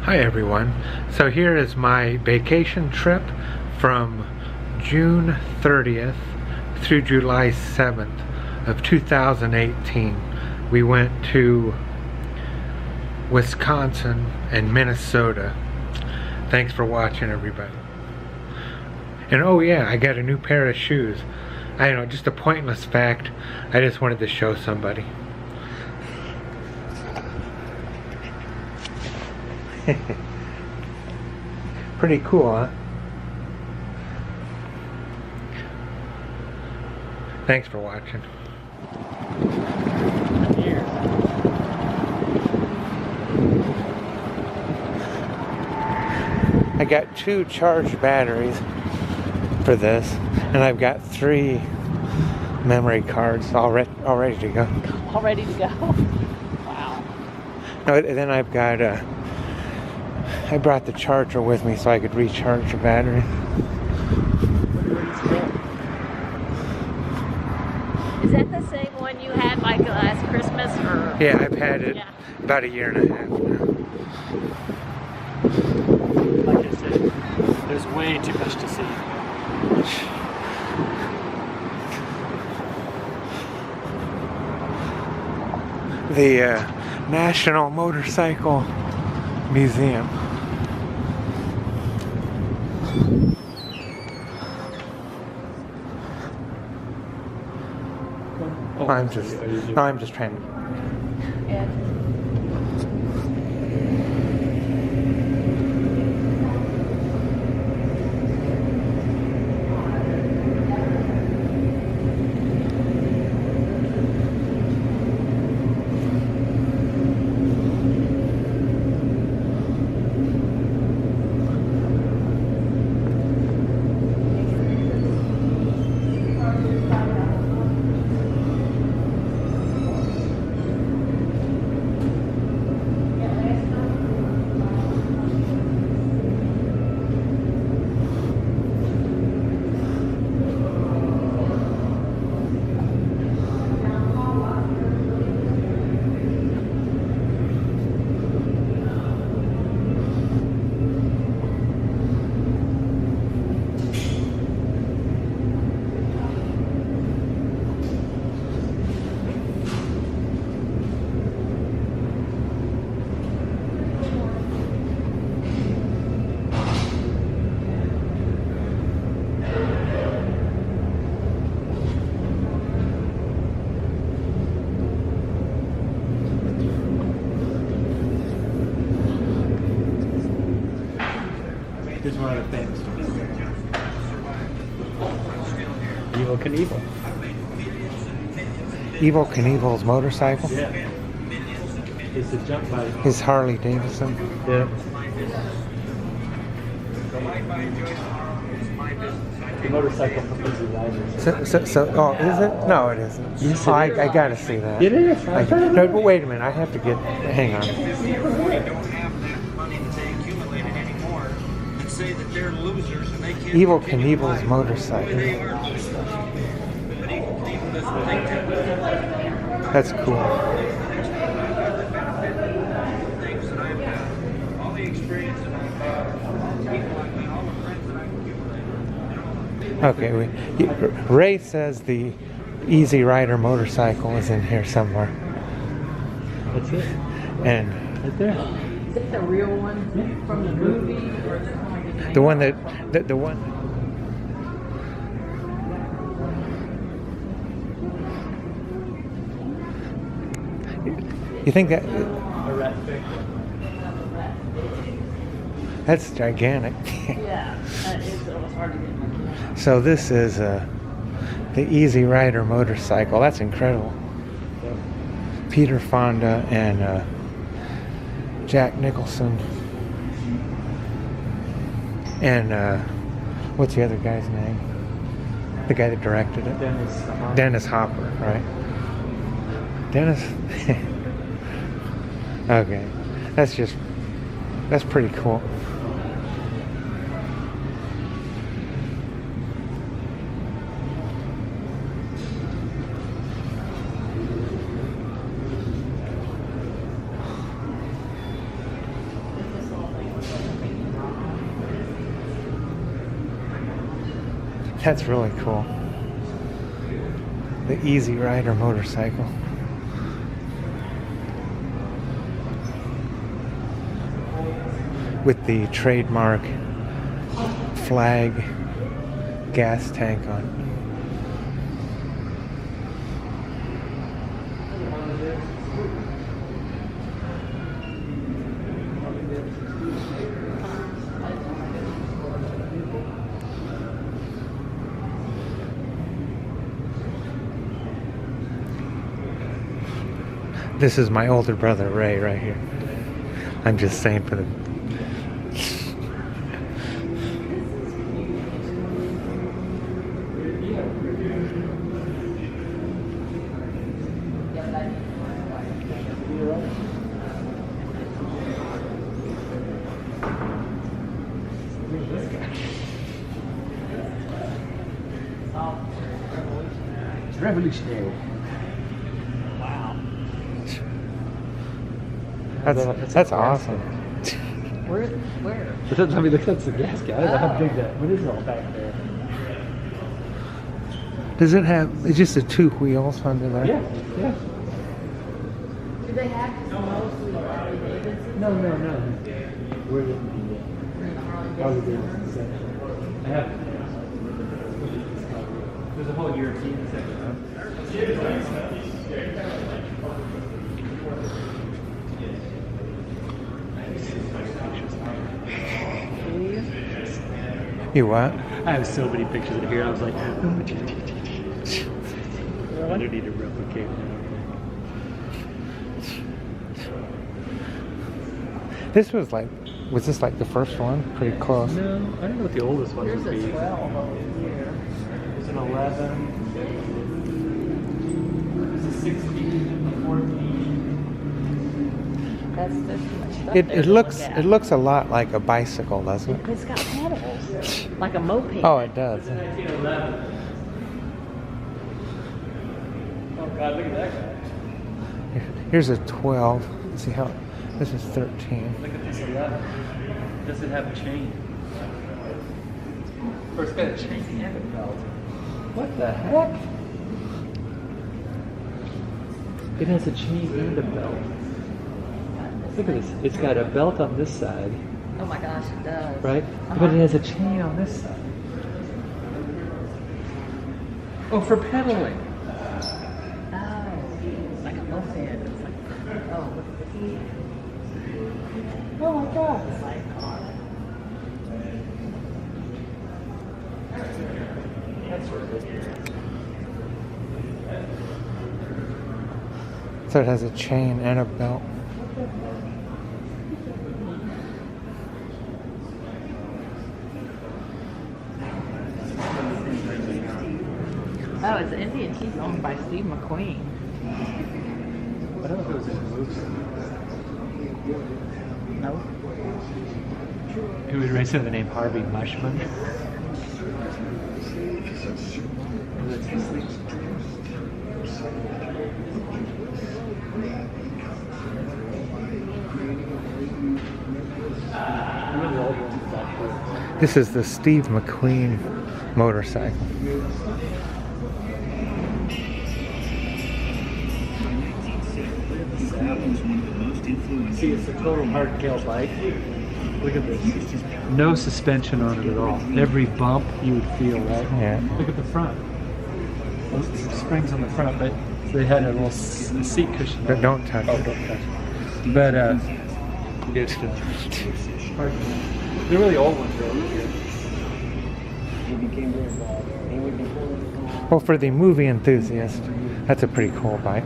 Hi everyone. So here is my vacation trip from June 30th through July 7th of 2018. We went to Wisconsin and Minnesota. Thanks for watching, everybody. And oh yeah, I got a new pair of shoes. I don't know, just a pointless fact. I just wanted to show somebody. Pretty cool, huh? Thanks for watching. I got 2 charged batteries for this, and I've got 3 memory cards all ready to go. All ready to go? Wow. No, and then I've got I brought the charger with me so I could recharge the battery. Is that the same one you had like last Christmas? Or? Yeah, I've had it about 1.5 years now. Like I said, there's way too much to see. The National Motorcycle Museum. I'm just trying to. Here's one of the things. Evel Knievel. Evel Knievel's motorcycle? Yeah. It's a jump bike. His Harley Davidson? Yeah. The motorcycle for Easy Riders. Oh, is it? No, it isn't. Yes, Oh, it is. I gotta see that. It is. No, but wait a minute. I have to get. Hang on. Evel Knievel's motorcycle. That's cool. Okay, Ray says the Easy Rider motorcycle is in here somewhere. That's it. And Right there. Is that the real one from the movie? Or is it like the one the one. You think that? A rat fig. That's gigantic. Yeah, that is. It was hard to get. So this is the Easy Rider motorcycle. That's incredible. Yep. Peter Fonda and Jack Nicholson. And what's the other guy's name? The guy that directed it? Dennis Hopper, right? Dennis. Okay, that's pretty cool. That's really cool. The Easy Rider motorcycle. With the trademark flag gas tank on it. This is my older brother Ray right here. I'm just saying for the It's revolutionary. Wow. That's awesome. Where? But that's, I mean, look, that's the gas guy. I don't know how big that. What is all back there? Does it have? It's just the two wheels under there. Yeah. Do they have mostly Harley Davidson? No. Where did Harley Davidson section? I have. There's a whole European section. You what? I have so many pictures in here. I was like, I don't need to replicate that. This was this like the first one? Pretty close. No, I don't know what the oldest one Here's would be. a 12 over here. There's an 11. There's a 16, a 14. There's too much stuff It there to looks look at. it looks a lot like a bicycle, doesn't it? It's got pedals, like a moped. Oh, it does. 1911. Oh God, look at that guy. Here's a 12. Let's see how. This is 13. Look at this 11. Does it have a chain? Or it's got a chain and a belt. What the heck? It has a chain and a belt. Look at this. It's got a belt on this side, Oh my gosh, it does. right? But it has a chain on this side. Oh, for pedaling. Oh, like a moped. It's like, oh, look at this. Oh my God. It's like, That's ridiculous. So it has a chain and a belt. oh, it's Indian. He's owned by Steve McQueen. I don't know if it was in the movie. No. Who was raised under the name Harvey Mushman? This is the Steve McQueen motorcycle. See, it's a total hardtail bike. Look at this. No suspension on it at all. Every bump you would feel, right? Yeah. Look at the front. Springs on the front, but they had a little seat cushion. But don't touch Oh, it. don't touch it. But it's hard. They're really old ones, though. He became very involved. Well, for the movie enthusiast, that's a pretty cool bike.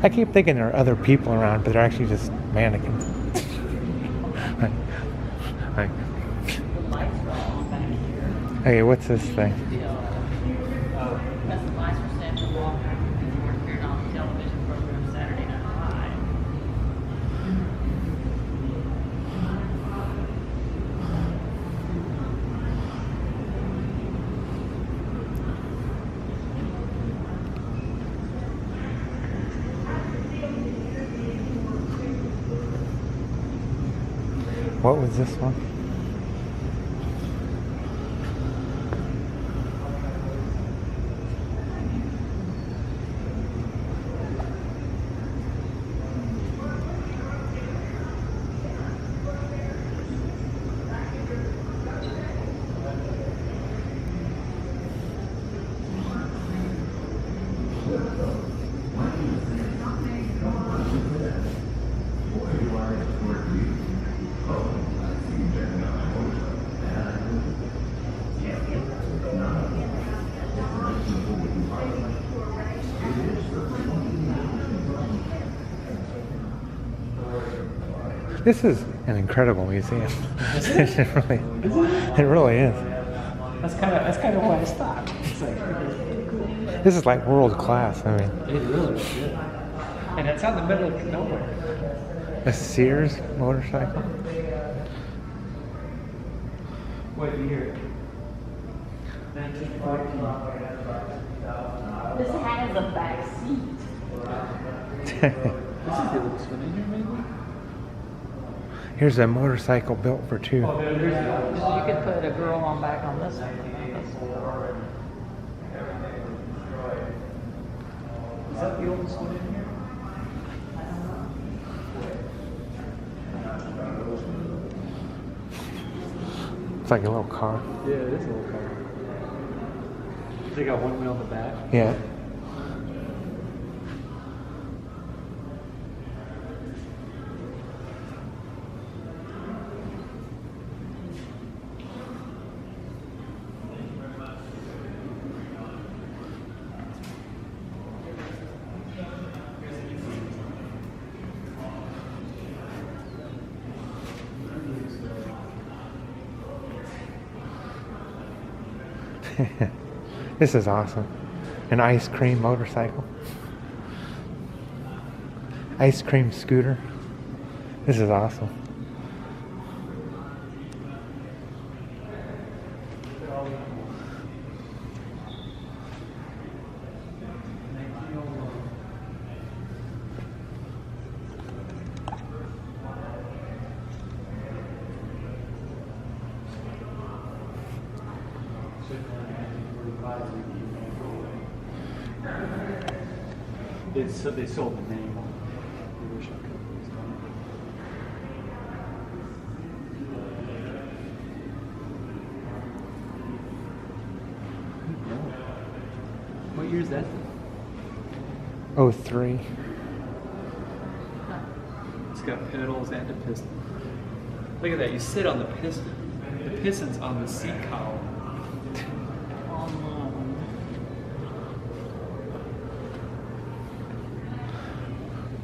I keep thinking there are other people around, but they're actually just mannequins. Like, hey, what's this thing? That's the vice for Sandra Walker. Who appeared on the television program Saturday Night Live. What was this one? This is an incredible museum. It really is. That's kind of why I stopped. It's like, This is like world class. I mean, it really is good. And it's out in the middle of nowhere. a Sears motorcycle. What year? 1914. This has a back seat. This is the oldest one in here, maybe? Here's a motorcycle built for two. Oh, there's the oldest. You could put a girl on back on this one. Is that the oldest one in here? It's like a little car. Yeah, it is a little car. They got one wheel on the back. Yeah. This is awesome. An ice cream motorcycle. Ice cream scooter. This is awesome. They sold the name on the original company's name. What year is that? 03. It's got pedals and a piston. Look at that, you sit on the piston. The piston's on the seat column.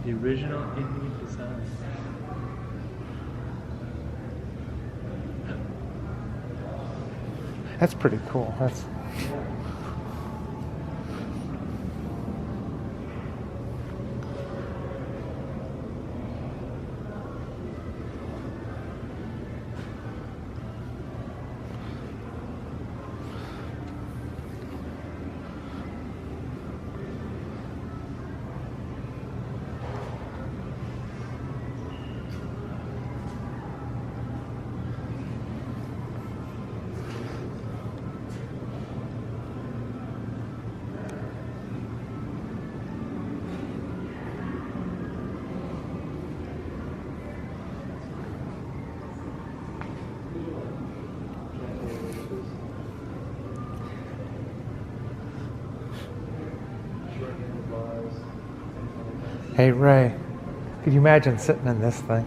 The original Indian design. That's pretty cool. That's Hey Ray, could you imagine sitting in this thing?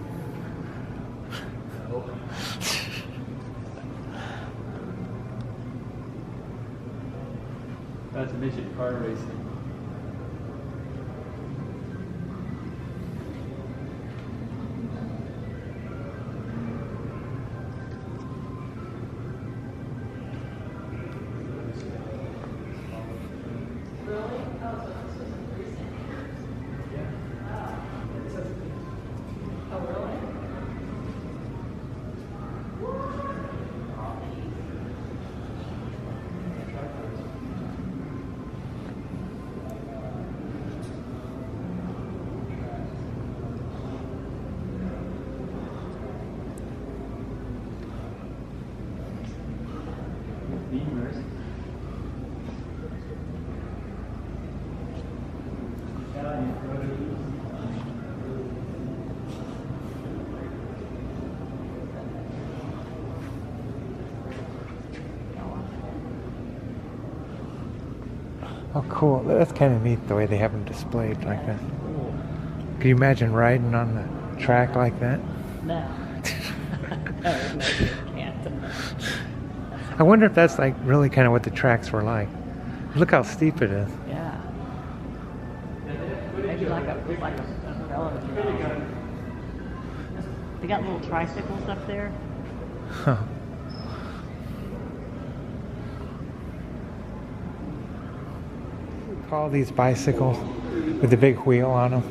That's midget car racing. Oh, cool. That's kind of neat the way they have them displayed like that. Can you imagine riding on the track like that? No. No, you can't. I wonder if that's like really kind of what the tracks were like. Look how steep it is. Yeah. Maybe like a umbrella. They got little tricycles up there. Huh. Call these bicycles with the big wheel on them.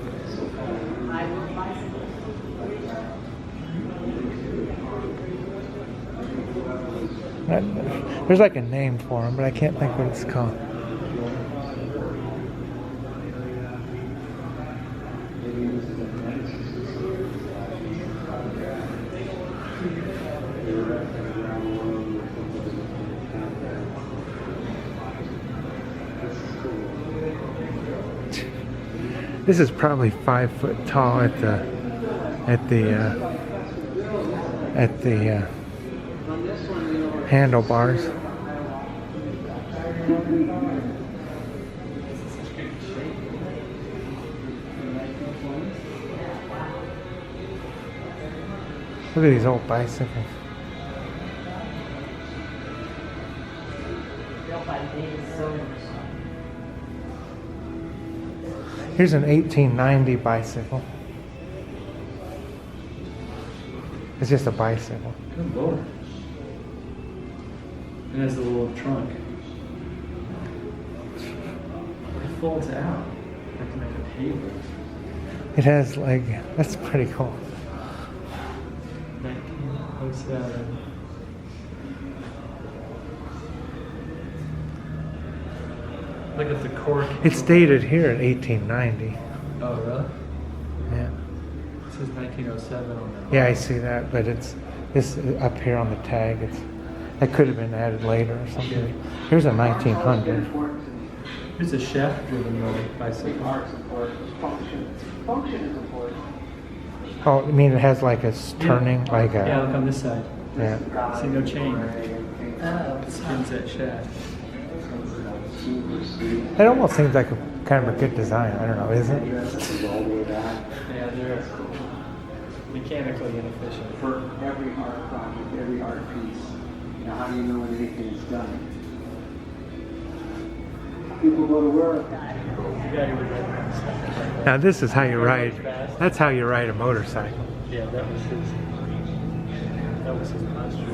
There's like a name for them, but I can't think what it's called. This is probably 5 foot tall at the handlebars. Look at these old bicycles. Here's an 1890 bicycle. It's just a bicycle. Good lord. It has a little trunk. It folds out. I can make a table. It has like, that's pretty cool. 1907. Look at the cork. It's dated here at 1890. Oh, really? Yeah. It says 1907 on that. Yeah, I see that, but it's this up here on the tag. That could have been added later or something. Here's a 1900. Here's a shaft-driven bicycle. Oh, I mean it has like a turning, like a. Yeah, look on this side. Yeah. See, no chain. Oh. It spins that shaft. It almost seems like a kind of a good design. I don't know, is it? Yeah, they're mechanically inefficient. For every art project, every art piece, you know, how do you know when anything is done? People go to work. The guy who would write stuff. Now this is how you ride. That's how you ride a motorcycle. Yeah, that was his. That was his master.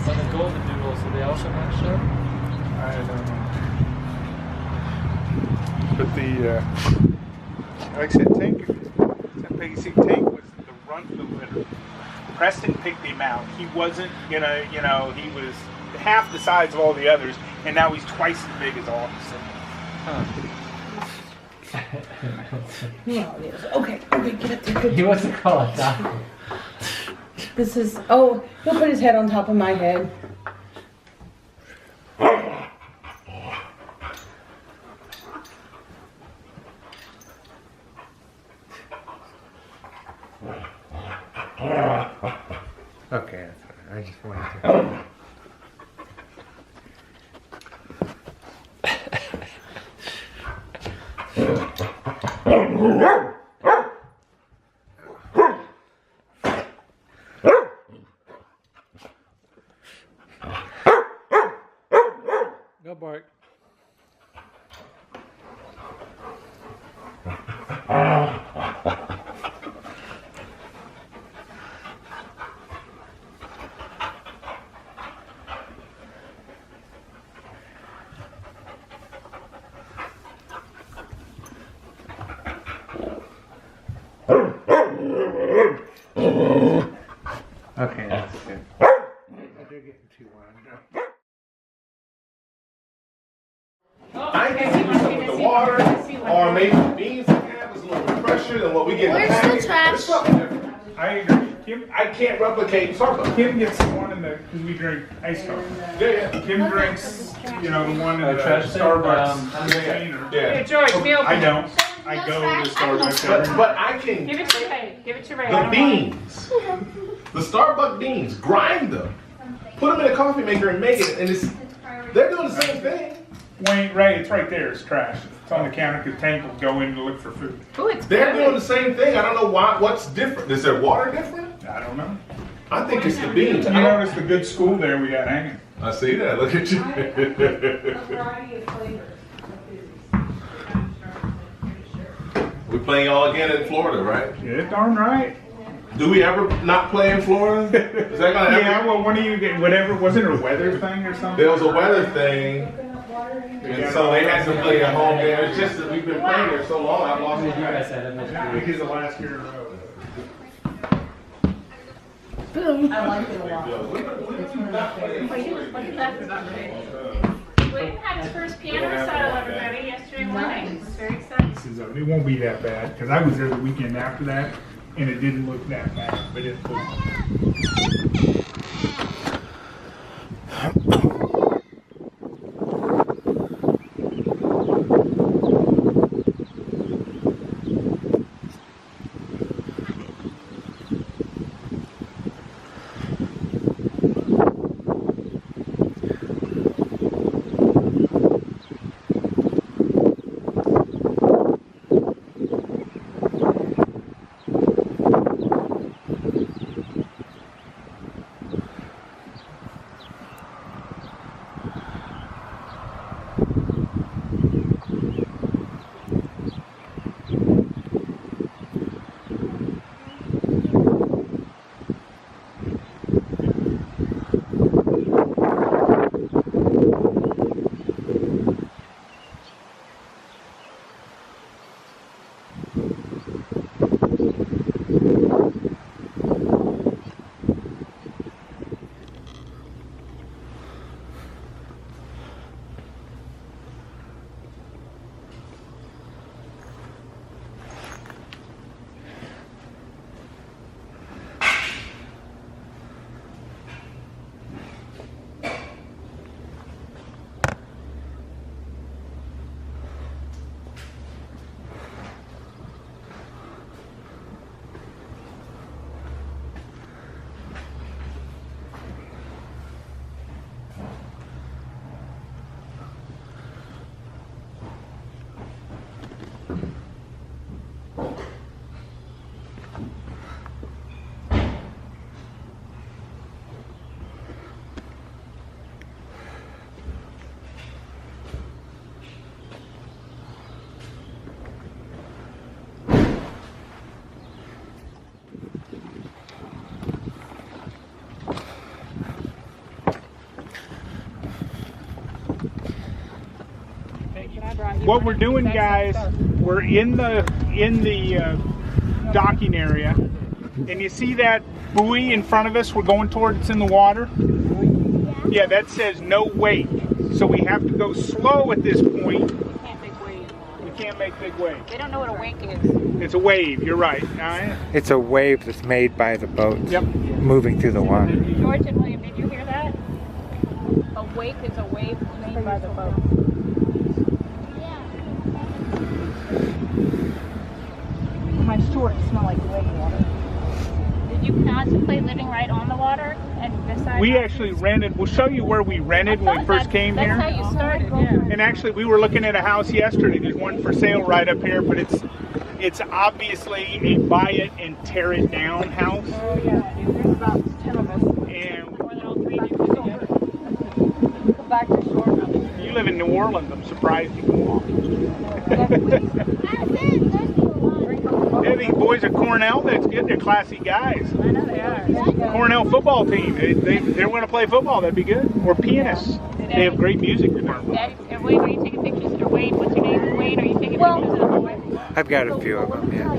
So the golden doodles, are they also not show? I don't know. But the, like I said, Tank, that basic Tank was the run of the litter. Preston picked him out. He wasn't he was half the size of all the others, and now he's twice as big as Austin. Okay, get up there. He wants to call it doctor. This is, he'll put his head on top of my head. Okay, that's all right. I just wanted to. No bark. Okay, that's good. They're getting too wound up. I think it was with the water, or maybe the beans we have was a little bit fresher than what we get in the Where's the package. trash? It's something different. I agree. Kim, I can't replicate Starbucks. Kim gets the one in the, because we drink iced coffee. Yeah, Kim drinks, the one in the trash bin, Starbucks container. yeah. I don't. I go to Starbucks. But I can. Give it to Ray. Give it to Ray. The beans, the Starbucks beans, grind them, put them in a coffee maker and make it, and they're doing the same thing. Wayne, Ray, it's right there. It's trash. It's on the counter because Tank will go in to look for food. Ooh, it's They're good. doing the same thing. I don't know what's different. Is their water different? I don't know. I think it's the beans. You notice the good school there we got hanging. I see that. Look at you. We playing y'all again in Florida, right? Yeah, darn right. Do we ever not play in Florida? Is that gonna ever? Yeah, well, when do you get whatever? Wasn't it a weather thing or something? There was a weather thing, and so they had to play a home game. It's just that we've been playing there so long, I've lost track. I think it's the last year in a row. I like it a lot. It's one of my favorites. William had his first piano recital, everybody, yesterday morning. It's very exciting. It won't be that bad because I was there the weekend after that, and it didn't look that bad, but it looked. What we're doing, guys, we're in the docking area, and you see that buoy in front of us? We're going towards. It's in the water. Yeah, that says no wake, so we have to go slow at this point. Can't make waves. We can't make big waves. They don't know what a wake is. It's a wave. You're right. It's a wave that's made by the boats Yep. moving through the water. George and William, did you hear that? A wake is a wave made by the boat. My shorts smell like rainwater. Did you contemplate living right on the water and beside? We actually rented. We'll show you where we rented when we first came here. That's how you started, yeah. And actually, we were looking at a house yesterday. There's one for sale right up here, but it's obviously a buy it and tear it down house. Oh yeah, dude, there's about 10 of us. And More than all three of you put together. Go back to shore. you live in New Orleans. I'm surprised you can walk. Yeah, these boys at Cornell, that's good. They're classy guys. I know they are. Cornell football team. They want to play football. That'd be good. Or pianists. They have great music department. Daddy, Wade, are you taking pictures? Or Wade, what's your name? Wade, are you taking pictures of the boy? I've got a few of them, yeah.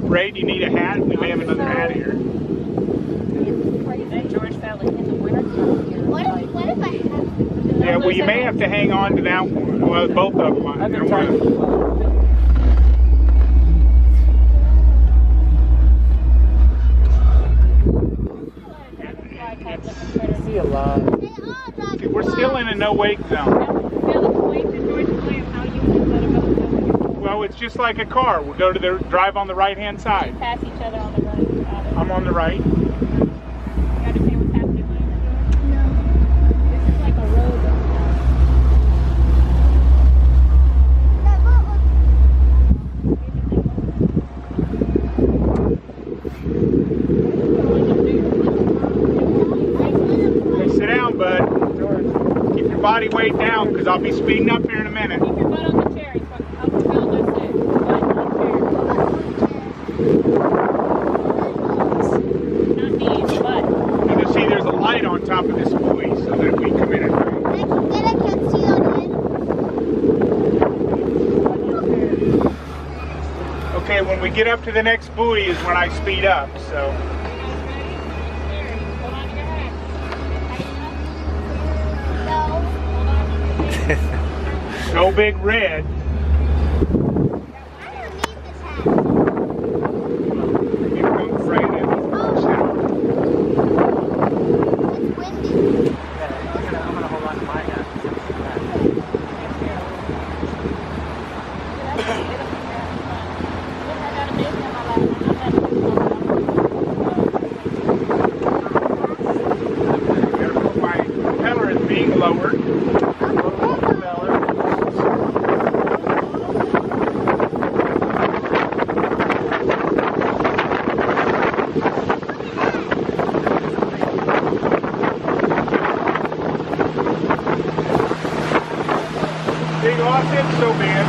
Ray, do you need a hat? We may have another hat here. Then George fell in the wintertime. What if I have? Yeah, well, you may have to hang on to that one. Well, both of them. They're one. See a lot. We're still in a no wake zone. Now, explain to George and William how you would let a boat go. So it's just like a car. We'll go to the drive on the right-hand side. Pass each other on the right. I'm on the right. You understand what's happening when you're doing? This is like a road. Hey, sit down, bud. Keep your body weight down, because I'll be speeding up here in a minute. Keep your butt on the chair. It's what Uncle Bill just said. Butt on the chair. Not knees, butt. And you see there's a light on top of this buoy, so that if we come in and okay, when we get up to the next buoy is when I speed up, so. Hold on to your hat. No big red. Here comes Freya. I'm gonna hold on to my hat. My propeller is being lowered. Big loss it so bad.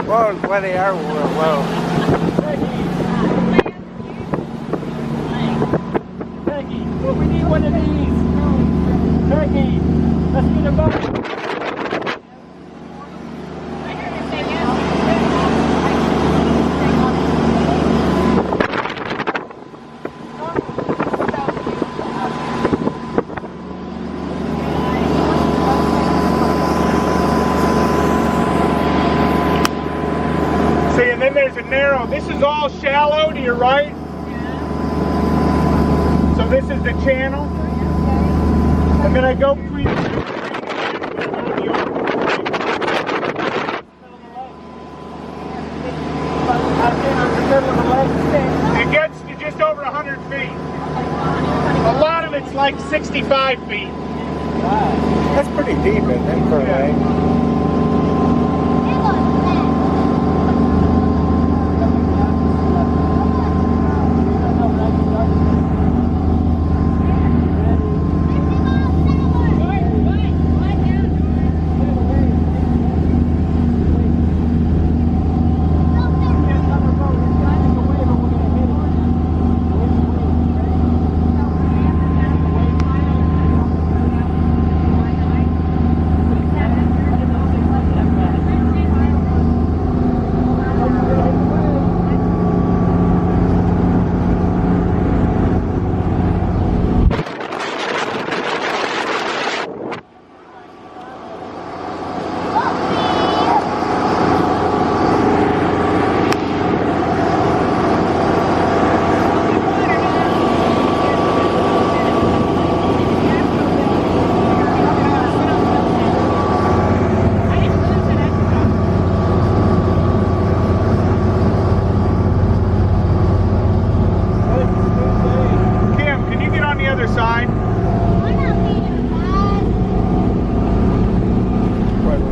Whoa, where they are, whoa. Peggy, well, we need one of these. Peggy, let's get a boat. See, and then there's a narrow, this is all shallow to your right. So this is the channel. And then I go between it gets to just over 100 feet. A lot of it's like 65 feet. That's pretty deep, isn't it, for a lake?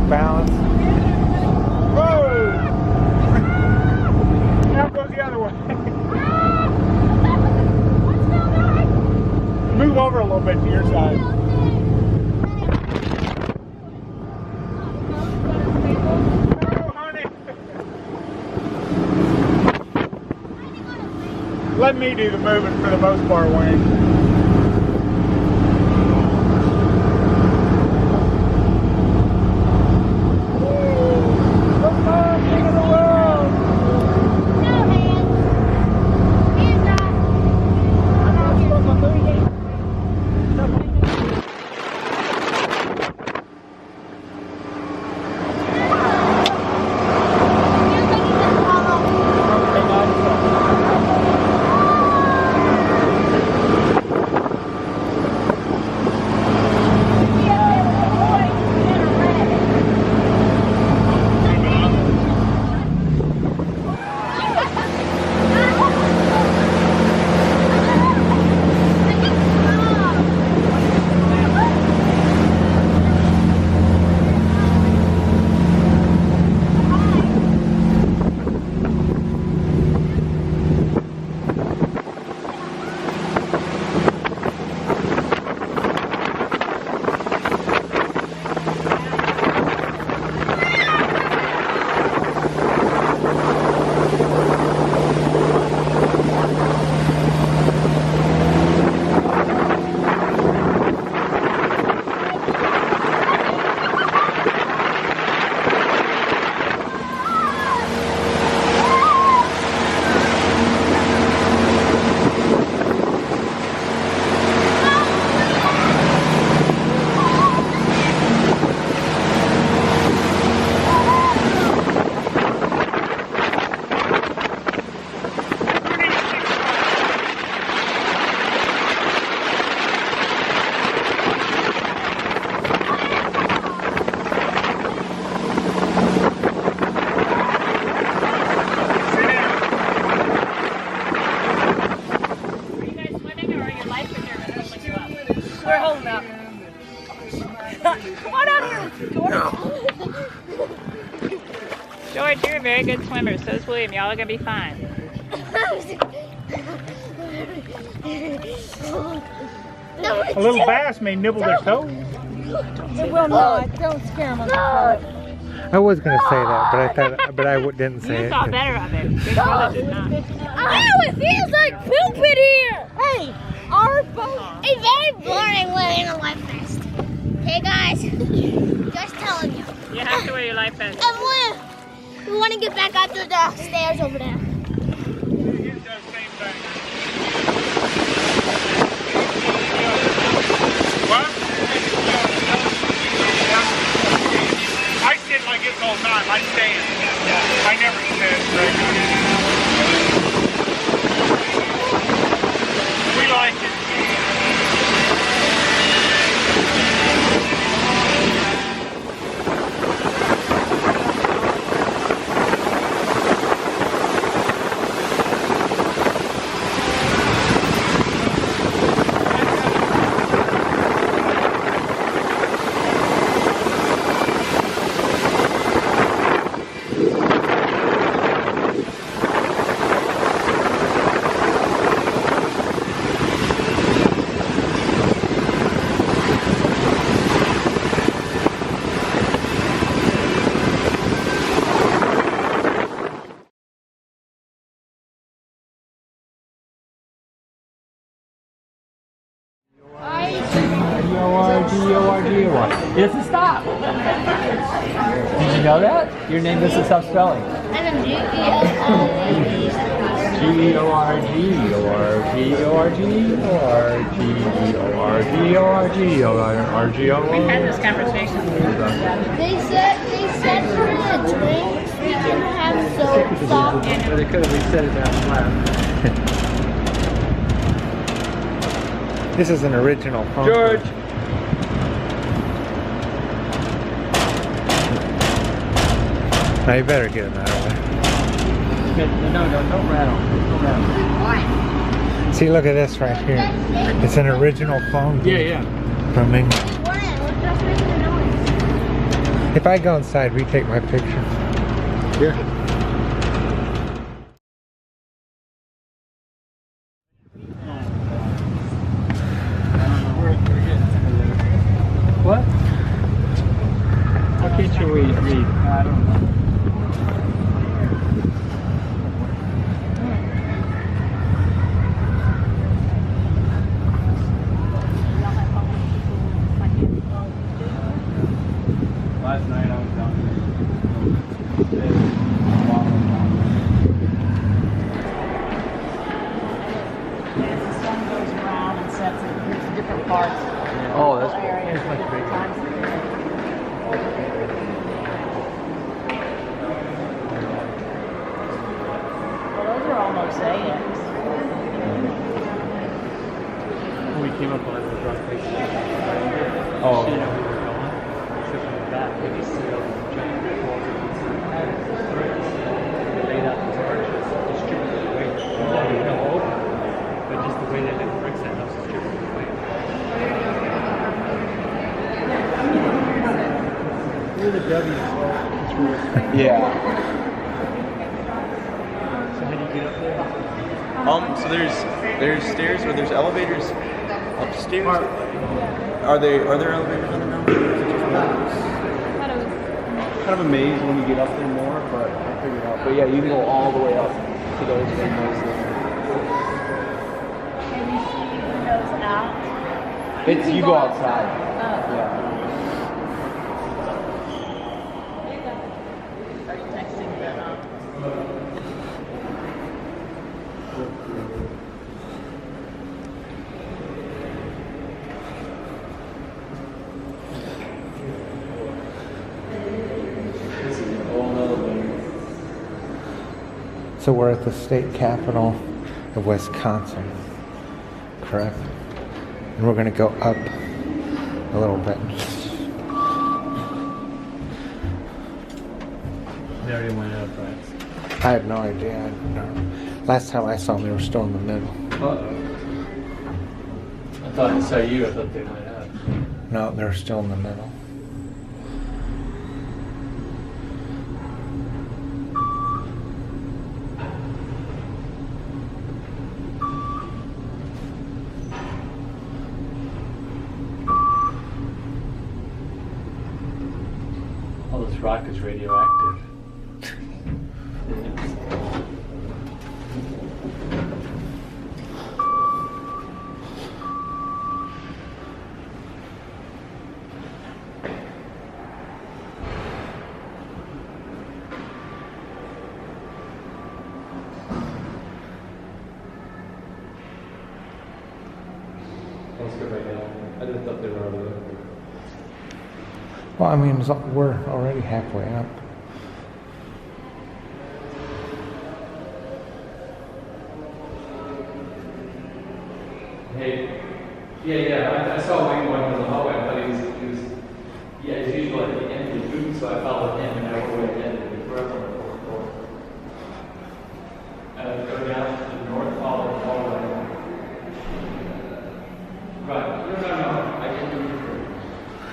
Balance. Whoa! Now goes the other way. Move over a little bit to your side. Oh, honey. let me do the moving for the most part, Wayne. George, you're a very good swimmer. So is William. Y'all are going to be fine. A little bass may nibble their toes. It will not. Don't scare them. I was going to say that, but I thought, but I didn't say You it. thought better of it. Big brother did not. Oh, it feels like poop in here. Hey, our boat. It's very boring wearing a life vest. Hey guys, just telling you. You have to wear your life vest. We want to get back up to the stairs over there. What? I sit like this all the time. I stand. I never sit. We like it. It's a stop. Did you know that? Your name is a tough spelling. G-E-O-R-G-O-R-G-O-R-G-O-R-G-O-R-G-O-R. We've had this conversation. They said for the drinks we can have soft. They could have reset it down flat. This is an original phone. George. Now you better get him out of there. No, don't rattle. Don't rattle. See, look at this right here. It's an original phone. Yeah. From England. If I go inside, retake my picture. Here. What? How can't you read? I don't know. Last night I was down there. As the sun goes around and sets in different parts. Oh, that's cool. Areas, That's much different bigger. times of year. Well, those are all mosaics. We came up on the drunk place. Oh. We were going. Sit in the back. We just sit on the giant walls of They laid out these arches. They stripped it away. No open. But just the way they did the bricks and us stripped it away. We're the W's. It's really Yeah. So how do you get up there? So there's stairs or there's elevators upstairs. Are there elevators on the mountain? Or is it just one? Kind of a maze when you get up there more, but I figured it out. But yeah, you can go all the way up to those windows there. Can you see windows out? It's you go outside. Oh. Yeah. Are you texting them? This is a whole nother thing. So we're at the state capitol of Wisconsin, correct? And we're going to go up a little bit. They already went out, right? I have no idea. I don't know. Last time I saw them, they were still in the middle. I thought I saw you. I thought they went out. No, they're still in the middle. All this rock is radioactive. Let's go right now. I just thought they were over there. Well, I mean, we're already halfway up. Hey, yeah, I saw Wayne walking in the hallway. I thought he was, he's usually at the end of the booth, so I followed him and I went away at the end of the booth. We're up on the fourth floor. Go down to the north hall of the hallway. Right, no, I can do it.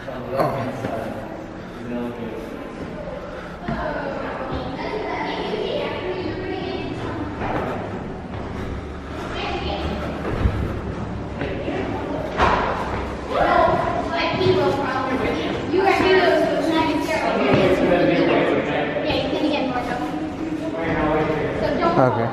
On the left-hand side, there's an elevator. Okay.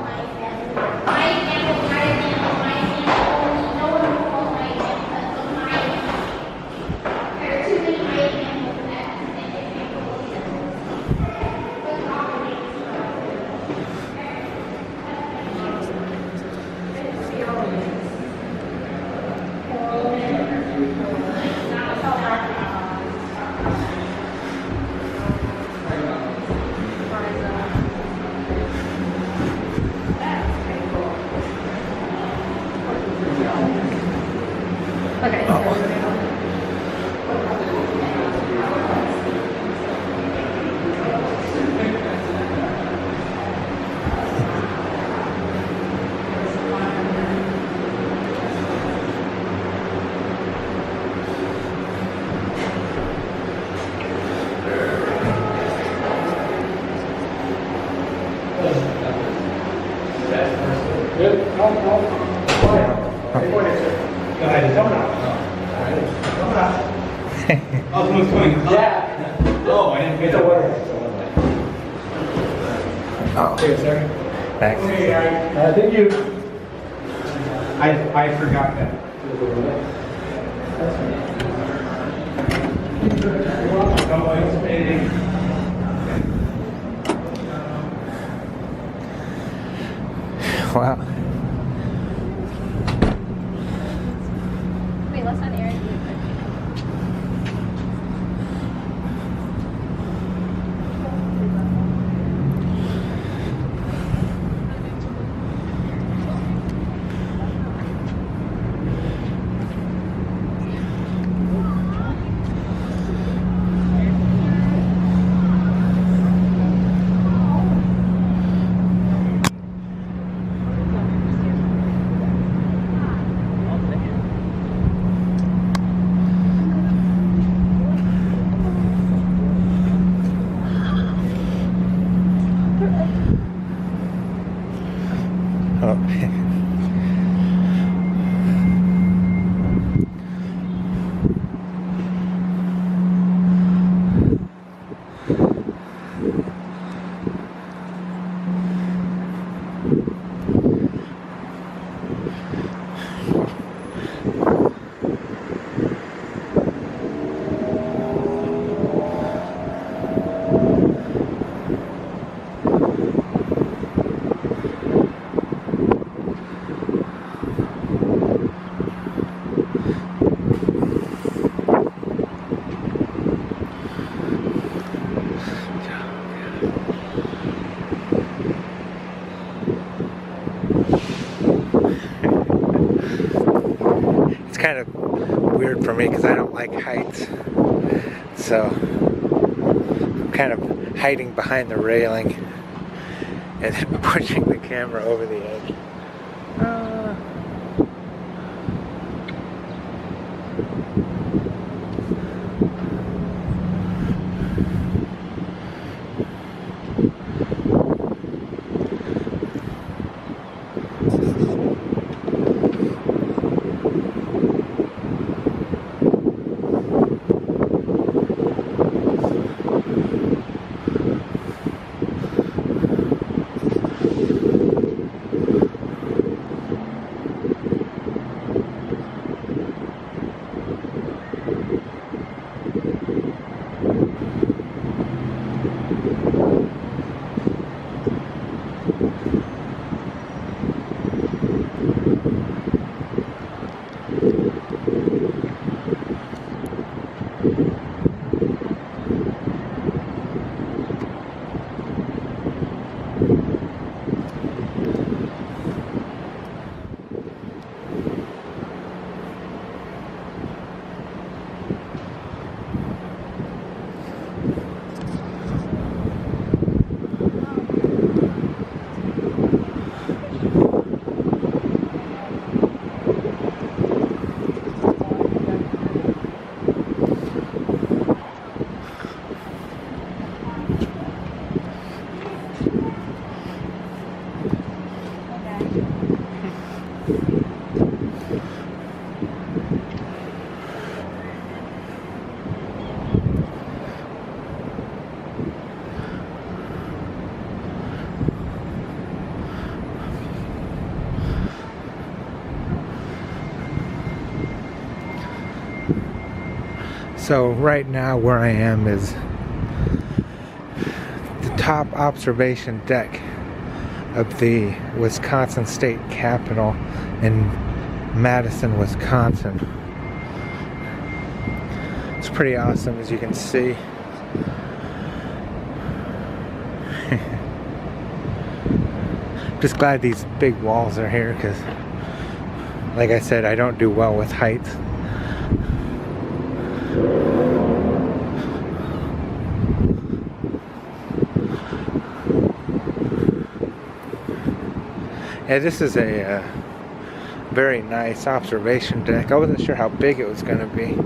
Thanks. Thank you. I forgot that. Oh, it's kind of weird for me because I don't like heights. So I'm kind of hiding behind the railing and then pushing the camera over the edge. So right now where I am is the top observation deck of the Wisconsin State Capitol in Madison, Wisconsin. It's pretty awesome, as you can see. Just glad these big walls are here because, like I said, I don't do well with heights. Yeah, this is a very nice observation deck. I wasn't sure how big it was going to be.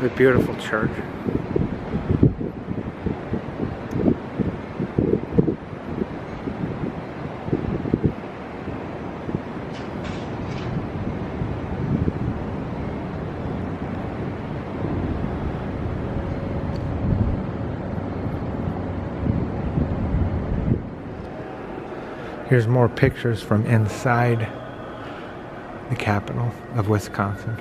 The beautiful church. Here's more pictures from inside the capital of Wisconsin.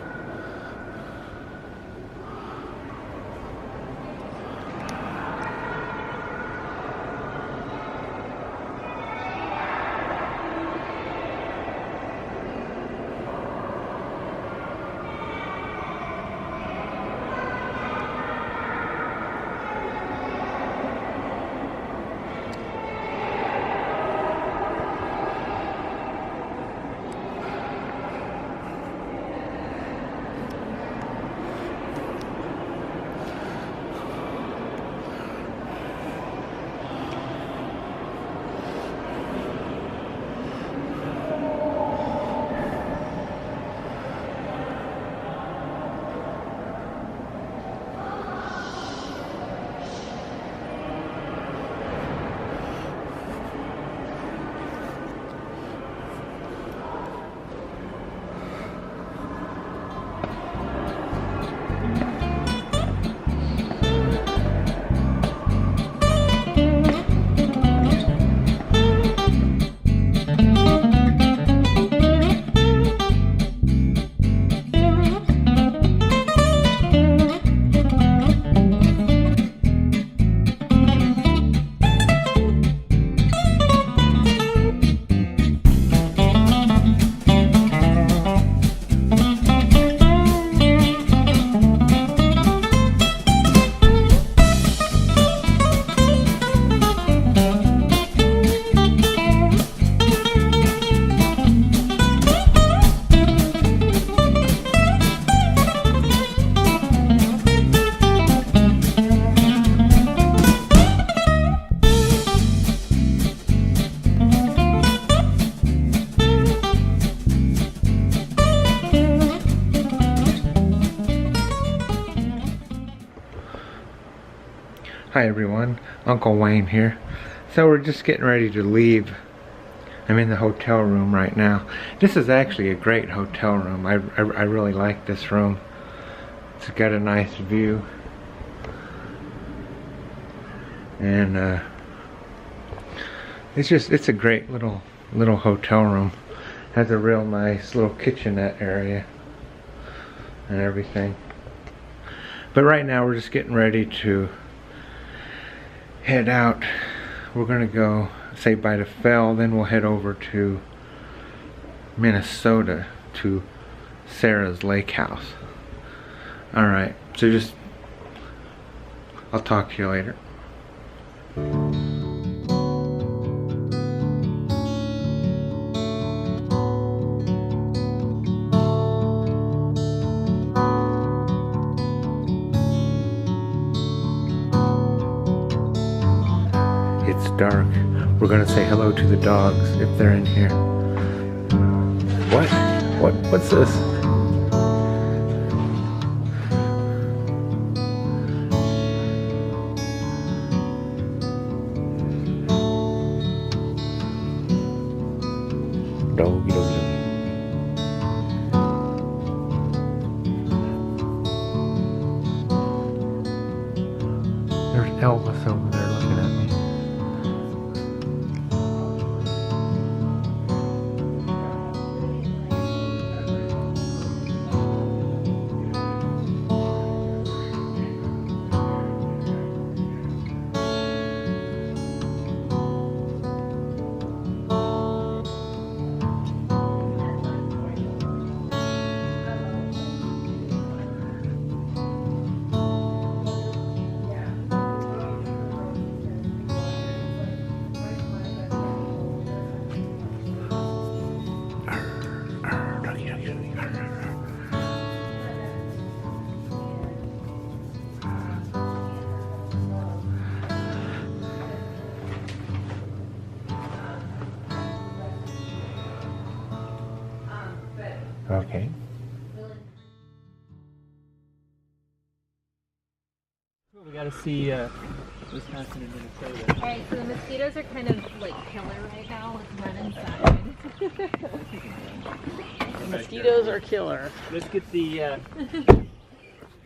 Hi everyone, Uncle Wayne here. So we're just getting ready to leave. I'm in the hotel room right now. This is actually a great hotel room. I really like this room. It's got a nice view. And it's a great little hotel room. Has a real nice little kitchenette area and everything. But right now we're just getting ready to head out. We're gonna go say bye to Fell, then we'll head over to Minnesota to Sarah's lake house. Alright, so I'll talk to you later. It's dark. We're gonna say hello to the dogs if they're in here. What's this? Doggy doggy. There's Elvis over there looking at me. Okay. We gotta see Wisconsin and Minnesota. Alright, so the mosquitoes are kind of like killer right now. Let's run inside. The mosquitoes are killer. Let's get the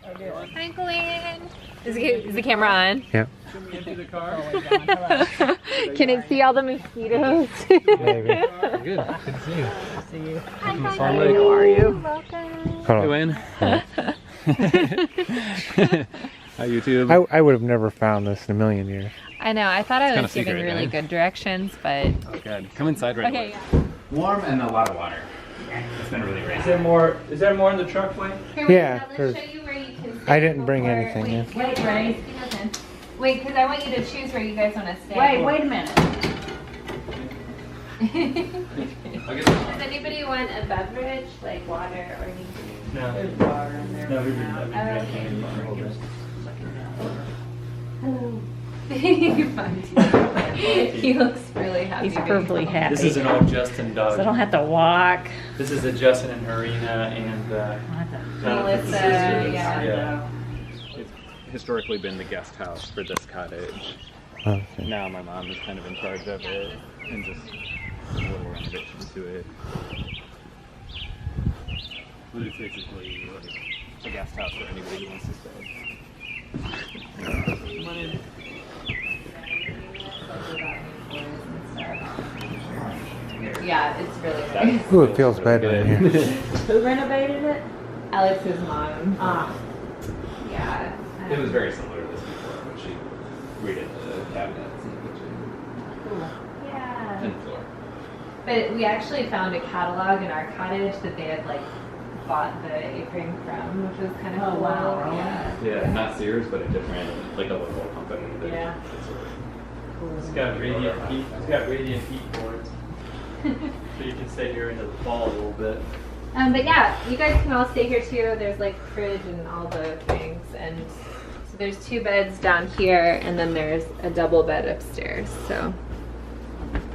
Hi, Glenn. Is the camera on? Yep. Should we empty the car? Can it see all the mosquitoes? Maybe. Good. Good to see you. See you. Hi, Farm Lake. How are you? Welcome. Hold on. Hey, Wayne. Hi, YouTube. I would have never found this in a million years. I know. I thought I kinda was giving secret, really eh? good directions, but Oh, good. Come inside right okay. away. Yeah. Warm and a lot of water. It's been really great. Is there more in the truck, Wayne? Here, wait, Yeah, now there's- let's show you where you can I stay didn't bring before- anything in. Wait, ready? Wait, because I want you to choose where you guys want to stay. Wait a minute. Does anybody want a beverage, like water or anything? No. There's water in there. No, we didn't. Hello. He looks really happy. He's perfectly happy. This is an old Justin dog. So I don't have to walk. This is a Justin and Harina and Melissa, sisters. yeah. It's historically been the guest house for this cottage. Okay. Now my mom is kind of in charge of it and just a little renovation to it. But it's basically like a guest house for anybody who wants to stay. Come on in. Yeah, it's really nice. Ooh, it feels better in here. Who renovated it? Alex's mom. Ah. Yeah. It was very similar to this before when she redid the cabinets and the kitchen Yeah. and floor. But we actually found a catalog in our cottage that they had like bought the apron from, which was kind of Oh, cool. wow. Yeah. Yeah, not Sears, but a different, like a local company. that- Yeah. It's got radiant heat. It's got radiant heat boards, so you can stay here into the fall a little bit. But yeah, you guys can all stay here too. There's like fridge and all the things, and so there's 2 beds down here, and then there's a double bed upstairs. So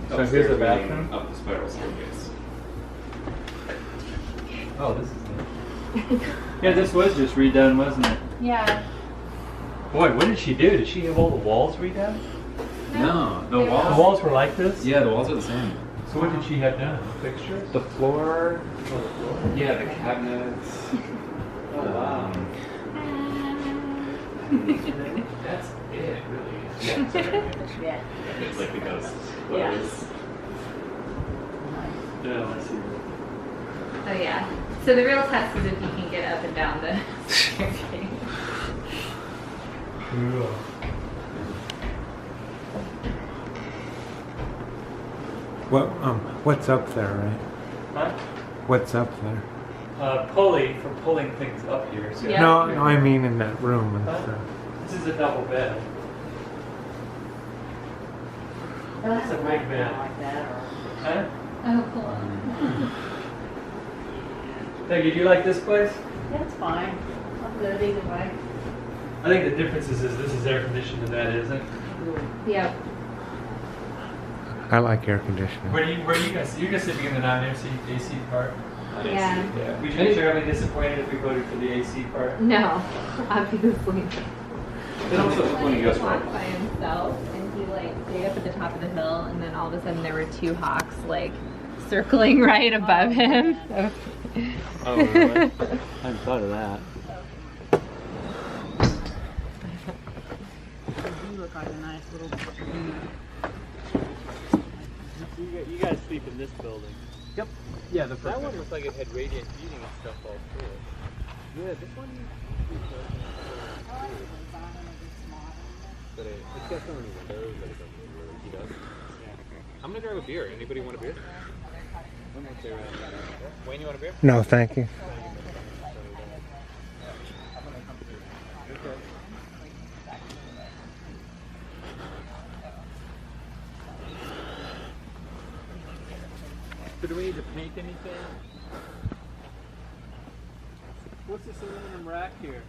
So here's the Upstairs leading bathroom. Up the spiral staircase. Oh, this is neat. Yeah, this was just redone, wasn't it? yeah, Boy, what did she do? Did she have all the walls redone? No, the The walls. walls were like this? Yeah, the walls are the same. So what did she have done? Fixtures? The floor. Yeah, the cabinets. Oh, wow. That's it, really. Yeah, sorry. Yeah. It's like the ghosts. Yes. Yeah, I see. Oh yeah. So the real test is if you can get up and down the staircase. Cool. What's up there, right? Huh? What's up there? Pulley for pulling things up here. So Yeah. No, I mean in that room and Huh? stuff. This is a double bed. It's a big bed. Huh? Oh cool. Peggy, do you like this place? That's fine. I'm good either way. I think the difference is this is air conditioned and that isn't. Yep. I like air conditioning. Where you guys? You guys sitting in the non-AC AC part? Yeah. Yeah. Would you be terribly disappointed if we voted for the AC part? No, obviously. And also, when you guys He walked by himself and he like stayed up at the top of the hill and then all of a sudden there were two hawks like circling right above him. Oh, really? I hadn't thought of that. You look like a nice little. You guys sleep in this building. Yep. Yeah, the That one looks like it had radiant heating and stuff all through it. Yeah, this one. But it's got so many windows that it doesn't really heat up. I'm gonna grab a beer. Anybody want a beer? Wayne, you want a beer? No, thank you. So do we need to paint anything? What's this aluminum rack here?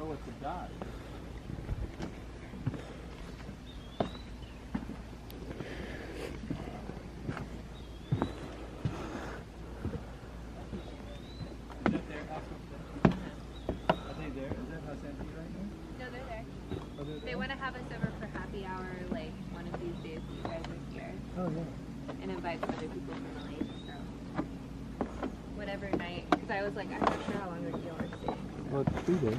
Oh, it's a dot. They want to have us over for happy hour like one of these days that you guys are here. Oh yeah. And invite some other people from the lake. So whatever night, because I was like, I'm not sure how long you are staying. Well, it's 3 days.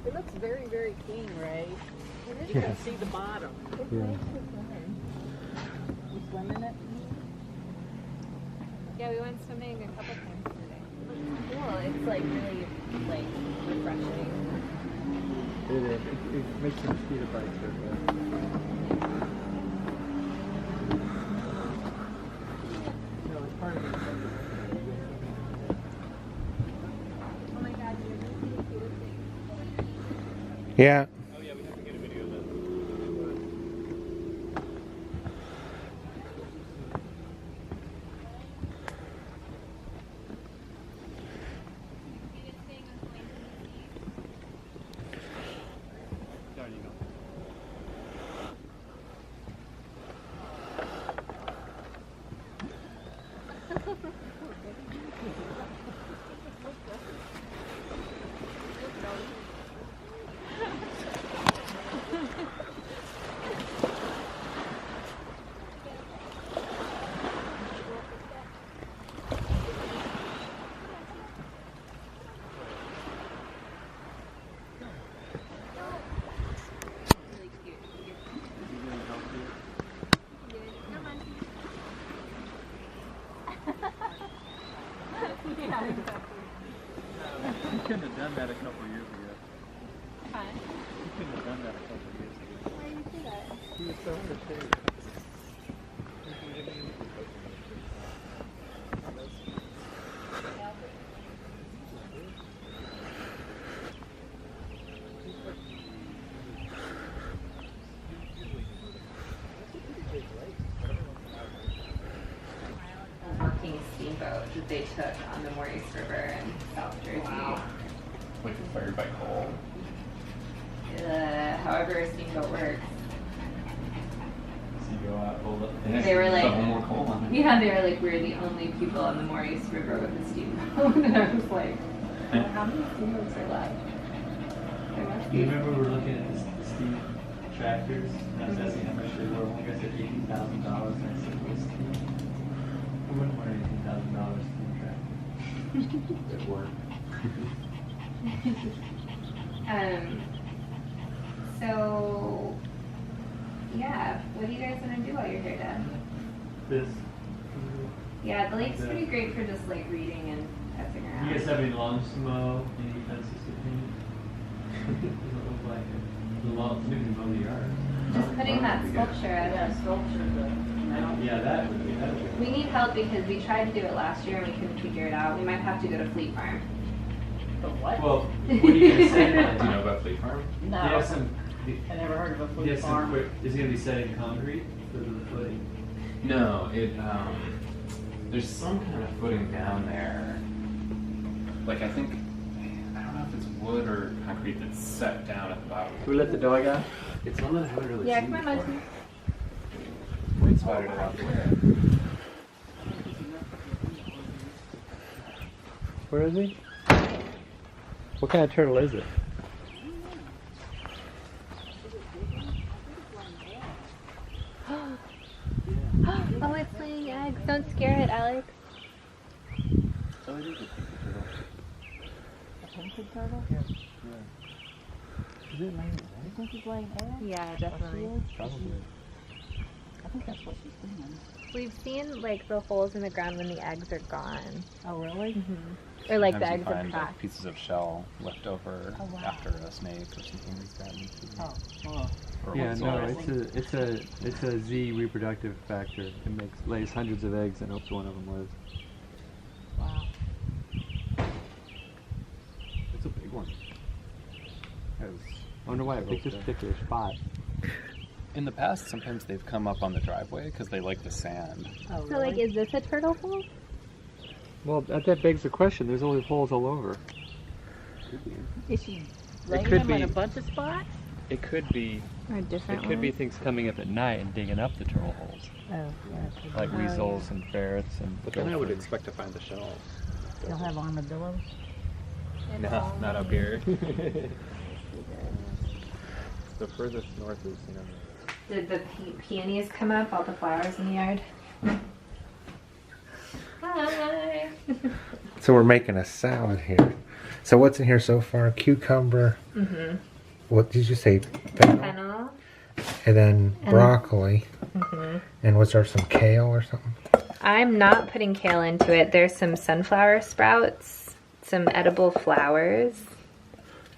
It looks very, very clean, Ray. You Yes. can see the bottom. It's Yeah. nice to swim. You swim in it? Yeah, we went swimming a couple times today. It looks cool. It's like really like refreshing. It is. It makes your mosquito bites hurt bad. No, it's part of it. Oh my god, you're going to see the cutest thing. Yeah. Oh yeah, we have to get a video of that. There you go. Really cute. Come on. Yeah, exactly. You couldn't have done that a couple years ago. Fun. You couldn't have done that a couple years ago. Why do you say that? He was so understated. Working steamboat that they took on the Maurice River in South Jersey. Which is fired by coal. However a steamboat works. So you go out, hold up. They were like- Shovel more coal on it. Yeah, they were like, we're the only people on the Maurice River with a steamboat. And I was like, how many steamboats are left? There must You be. remember we were looking at the steam tractors, and I was asking how much they were. One guy said $18,000, and I said, what's steam? I wouldn't want $18,000 steam tractor. At work. So, yeah, what do you guys want to do while you're here, Dad? This. Yeah, the lake's pretty great for just like reading and messing around. You guys have any lawns to mow? Any fences to paint? Doesn't look like it. The lawn, maybe mow the yard. Just putting that sculpture up. Yeah, that would be. We need help because we tried to do it last year and we couldn't figure it out. We might have to go to Fleet Farm. What? Well, what are you gonna say? Do you know about Fleet Farm? No. You have some. I never heard of a You Fleet have some Farm. quick. Is it gonna be setting concrete for the footing? No, there's some kind of footing down there. Like I think, I don't know if it's wood or concrete that's set down at the bottom. Can we let the dog out? It's one that I haven't really Yeah, seen come on, before. Muggsy. White spotted it out there. Where is he? What kind of turtle is it? Oh, it's laying eggs. Don't scare it, Alex. Oh, it is a painted turtle. A painted turtle? Is it laying? You think he's laying eggs? Yeah, definitely. Probably. I think that's what she's doing. We've seen like the holes in the ground when the eggs are gone. Oh, really? Or like the Sometimes eggs you have find cracked. pieces of shell left over Oh, wow. after a snake or something like that. Oh, well. Or Yeah, once no, old. it's a Z reproductive factor. It lays hundreds of eggs and hopes one of them lives. Wow. It's a big one. I wonder why it picked this particular spot. In the past, sometimes they've come up on the driveway because they like the sand. Oh, So like, really? is this a turtle hole? Well, that begs the question. There's only holes all over. Is she laying could them in be- a bunch of spots? It could be. Or different It could be things coming up at night and digging up the turtle holes, Oh, yeah. like weasels and ferrets and. But then I would gophers. expect to find the shells. They'll have armadillos. No, not up here. The furthest north is, Did the peonies come up? All the flowers in the yard? Hi. So we're making a salad here. So what's in here so far? Cucumber. Mhm. What did you say? Fennel? Fennel. And then broccoli. Mhm. And was there some kale or something? I'm not putting kale into it. There's some sunflower sprouts, some edible flowers.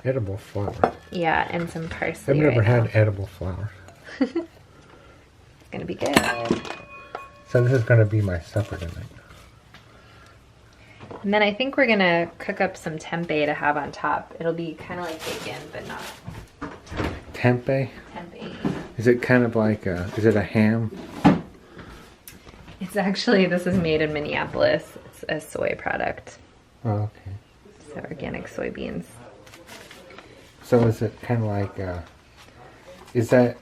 Edible flour. Yeah, and some parsley. I've never right had now. edible flour. It's gonna be good. So this is going to be my supper tonight. And then I think we're gonna cook up some tempeh to have on top. It'll be kind of like bacon, but not Tempeh? tempeh. Is it kind of like is it a ham? It's actually, this is made in Minneapolis. It's a soy product. Oh, okay. So organic soybeans. So is it kind of like, is that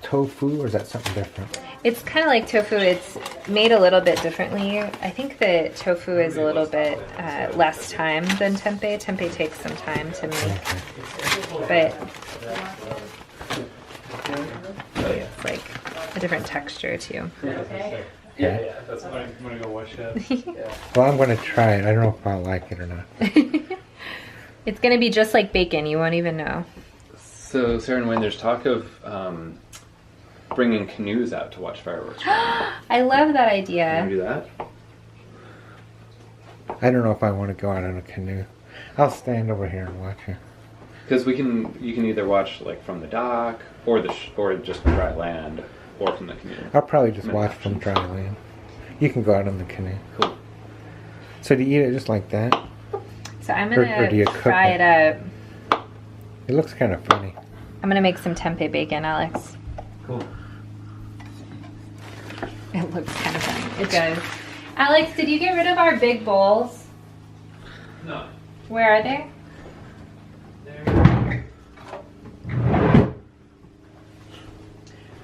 tofu or is that something different? It's kind of like tofu. It's made a little bit differently. I think the tofu is a little bit less time than tempeh. Tempeh takes some time to make, but it's like a different texture too. Yeah. That's what I'm gonna go wash up. Well, I'm going to try it. I don't know if I'll like it or not. It's gonna be just like bacon. You won't even know. So, Sarah and Wayne, there's talk of bringing canoes out to watch fireworks. I love that Can idea. we do that? I don't know if I want to go out in a canoe. I'll stand over here and watch it. Because you can either watch like from the dock or or just dry land or from the canoe. I'll probably just Many watch from options. dry land. You can go out in the canoe. Cool. So do you eat it just like that? So I'm Or gonna do you cook fry it? it up. It looks kind of funny. I'm gonna make some tempeh bacon, Alex. Cool. It looks kind of funny. It does. Alex, did you get rid of our big bowls? No. Where are they? There.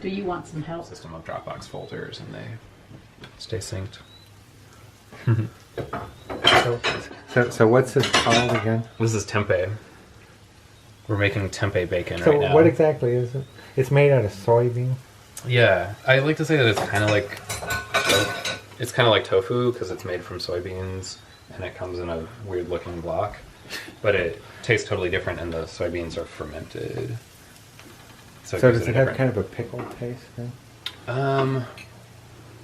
Do you want some help? System of Dropbox folders, and they Stay synced. So what's this called again? This is tempeh. We're making tempeh bacon So right now. what exactly is it? It's made out of soybean. Yeah, I like to say that it's kind of like tofu because it's made from soybeans and it comes in a weird looking block, but it tastes totally different and the soybeans are fermented. So gives does a it have different- kind of a pickled taste then?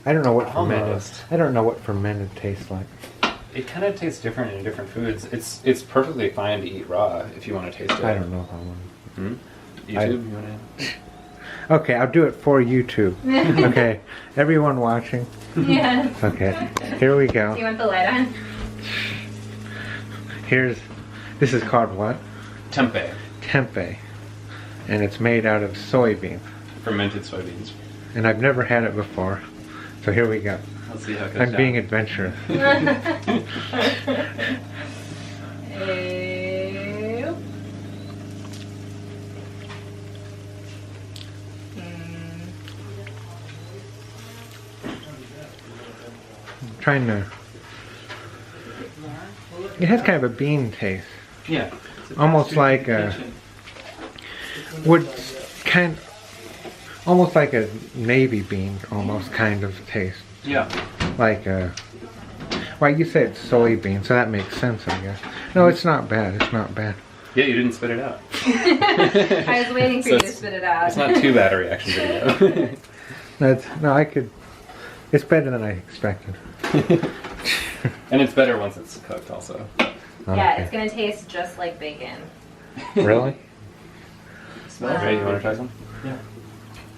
I don't know what fermented. Almost. I don't know what fermented tastes like. It kind of tastes different in different foods. It's perfectly fine to eat raw if you want to taste it. I don't know if I want. YouTube, you want to? Okay, I'll do it for YouTube. Okay, everyone watching. Yeah. Okay, here we go. Do you want the light on? This is called what? Tempeh. Tempeh. And it's made out of soybean. Fermented soybeans. And I've never had it before. So here we go. Let's see how it goes I'm down. being adventurous. Ew. I'm trying to... It has kind of a bean taste. Yeah. Almost like a... Almost like a navy bean, almost kind of taste. Yeah. Like a... Well, you said soybean, so that makes sense, I guess. No, it's not bad. It's not bad. Yeah, you didn't spit it out. I was waiting for So you to it's- spit it out. It's not too bad a reaction video. No, I could... It's better than I expected. And it's better once it's cooked also. Yeah, Okay. it's gonna taste just like bacon. Really? Ray, you want to try some? Yeah.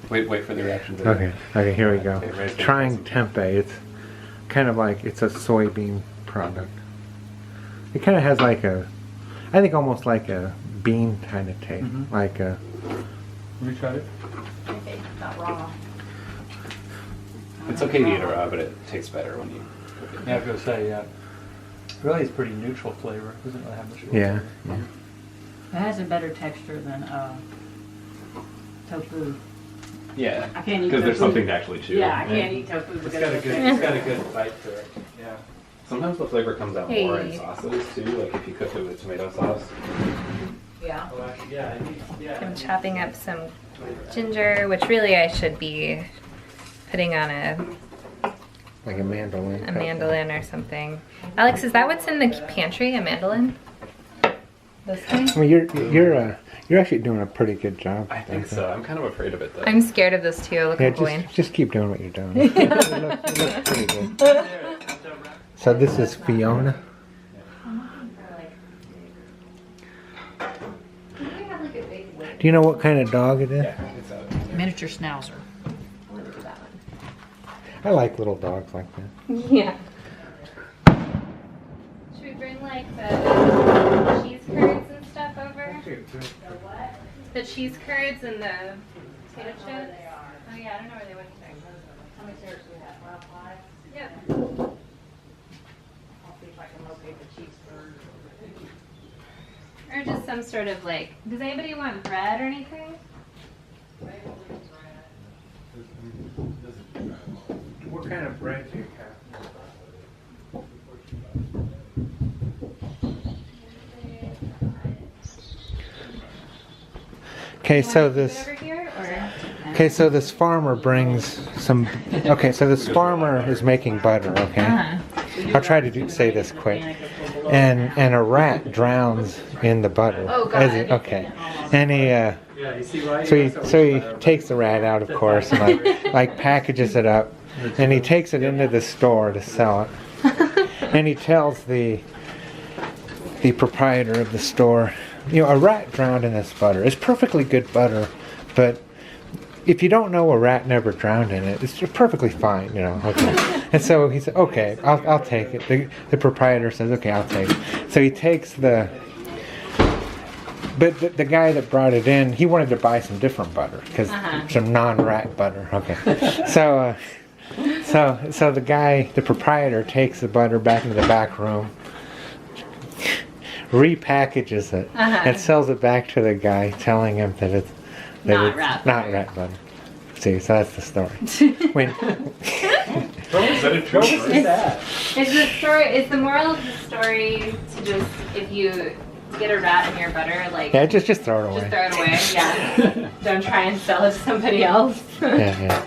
Wait for the reaction video. Okay, here we go. Okay, Ray's gonna Trying try some. tempeh. It's kind of like, it's a soybean product. It kind of has like a, I think almost like a bean kind of taste. Mhm. Like a, Have you tried it? Not raw. It's okay to eat it raw, but it tastes better when you cook it. Yeah, I was gonna say, yeah. Really, it's pretty neutral flavor. Doesn't really have much. real yeah. flavor. It has a better texture than tofu. Yeah. I can't eat Because there's tofu. something to actually chew. Yeah, I can't eat tofu It's because got a of good, the it's got a good bite to it. Yeah. Sometimes the flavor comes out more in Hey. sauces too, like if you cook it with tomato sauce. Yeah. Oh, actually, yeah. I'm chopping up some ginger, which really I should be putting on Like a mandolin. a mandolin or something. Alex, is that what's in the pantry? A mandolin? This thing? I mean, you're actually doing a pretty good job. I think so. I'm kind of afraid of it though. I'm scared of this too. Look Yeah, at Wayne. just keep doing what you're doing. It looks pretty good. So this is Fiona. Do you know what kind of dog it is? It's out. Miniature schnauzer. I like little dogs like that. Yeah. Should we bring like the cheese curds and stuff over? The cheese curds and the potato chips? Oh yeah, I don't know where they went today. How many carrots do we have? Around 5? Yep. I'll see if I can locate the cheese curd. Or just some sort of like, does anybody want bread or anything? What kind of bread do you have? Okay, so this. Over here or? Okay, so this farmer brings some. Okay, so this farmer is making butter. Okay, I'll try to say this quick. And a rat drowns in the butter. Oh, God. Okay, and he. Yeah, you see why? So he takes the rat out, of course, and like packages it up, and he takes it into the store to sell it. And he tells the proprietor of the store, you know, a rat drowned in this butter. It's perfectly good butter, but if you don't know a rat never drowned in it, it's just perfectly fine, you know. Okay. And so he said, okay, I'll take it. The proprietor says, okay, I'll take it. So he takes the. But the guy that brought it in, he wanted to buy some different butter, because some non-rat butter. Okay, so the guy, the proprietor, takes the butter back into the back room, repackages it, and sells it back to the guy, telling him that it's not rat butter. See, so that's the story. When Is that a true story? It's the story. It's the moral of the story to just, if you get a rat in your butter, like Yeah, just throw it away. just throw it away. Yeah. Don't try and sell it to somebody else. Yeah.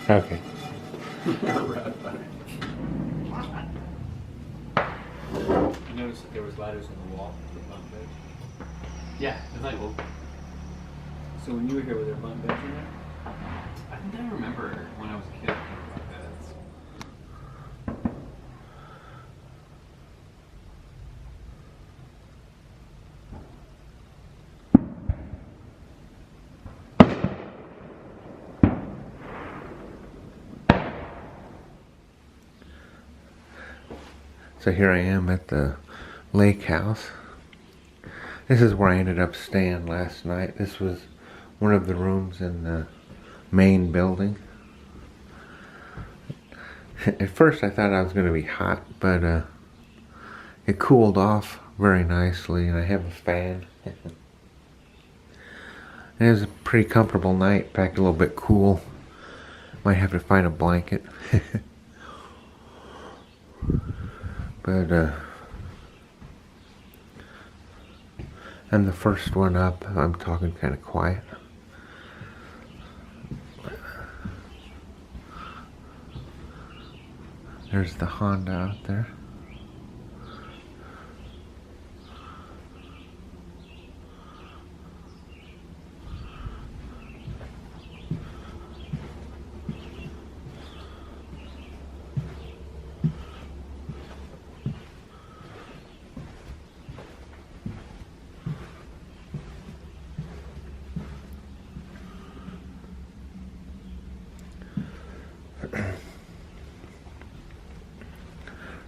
Okay. You noticed that there was ladders on the wall for the bunk beds? Yeah, it's like, well, So when you were here, were there bunk beds in there? I think I remember when I was a kid thinking about beds. So here I am at the lake house. This is where I ended up staying last night. This was one of the rooms in the main building. At first I thought I was going to be hot, but it cooled off very nicely, and I have a fan. And it was a pretty comfortable night, in fact a little bit cool. Might have to find a blanket. But I'm the first one up. I'm talking kind of quiet. There's the Honda out there.